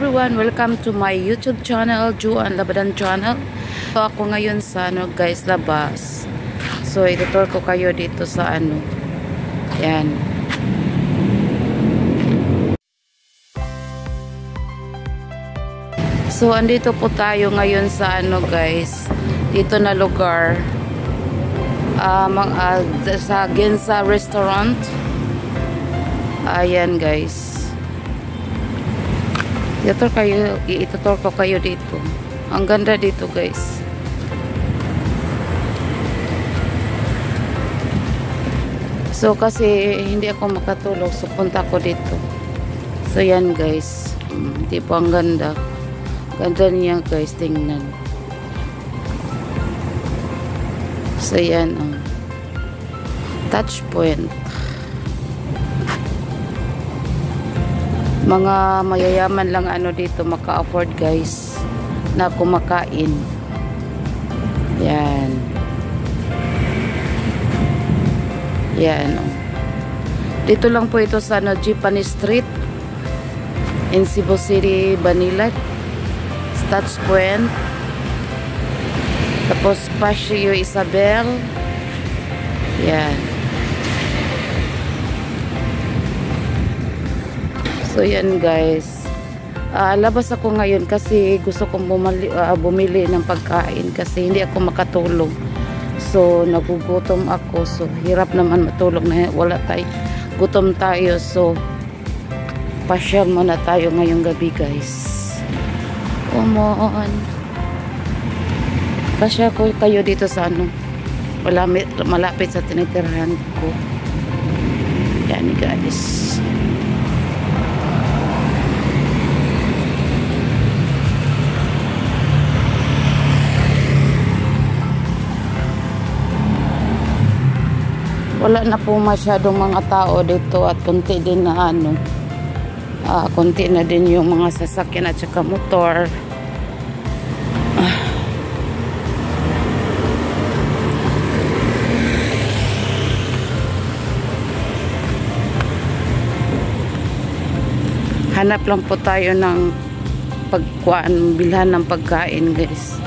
everyone, welcome to my YouTube channel, Juan Labadan channel. So ako ngayon sa guys, labas. So itutur ko kayo dito sa yan. So andito po tayo ngayon sa guys, dito na lugar. Sa Ginza Restaurant. Ayan guys. Itutur ko kayo dito. Ang ganda dito guys. So kasi hindi ako makatulog, so punta ko dito. So yan guys. Di po ang ganda. Ganda niya guys, tingnan. So yan touch point. Mga mayayaman lang dito maka-afford guys na kumakain. Yan. Yan. Dito lang po ito sa Japanese Street in Cebu City, Manila. Touch point. Tapos Paseo Isabel. Yan. So yan guys, labas ako ngayon kasi gusto kong bumili ng pagkain kasi hindi ako makatulog. So nagugutom ako, so hirap naman matulog na wala tayo, gutom tayo. So pasyal muna tayo ngayong gabi guys. Come on, pasyal ko kayo dito sa malapit sa tinitirahan ko. Yan guys. Wala na po masyadong mga tao dito at konti din na konti na din yung mga sasakyan at saka motor. Hanap lang po tayo ng bilhan ng pagkain guys.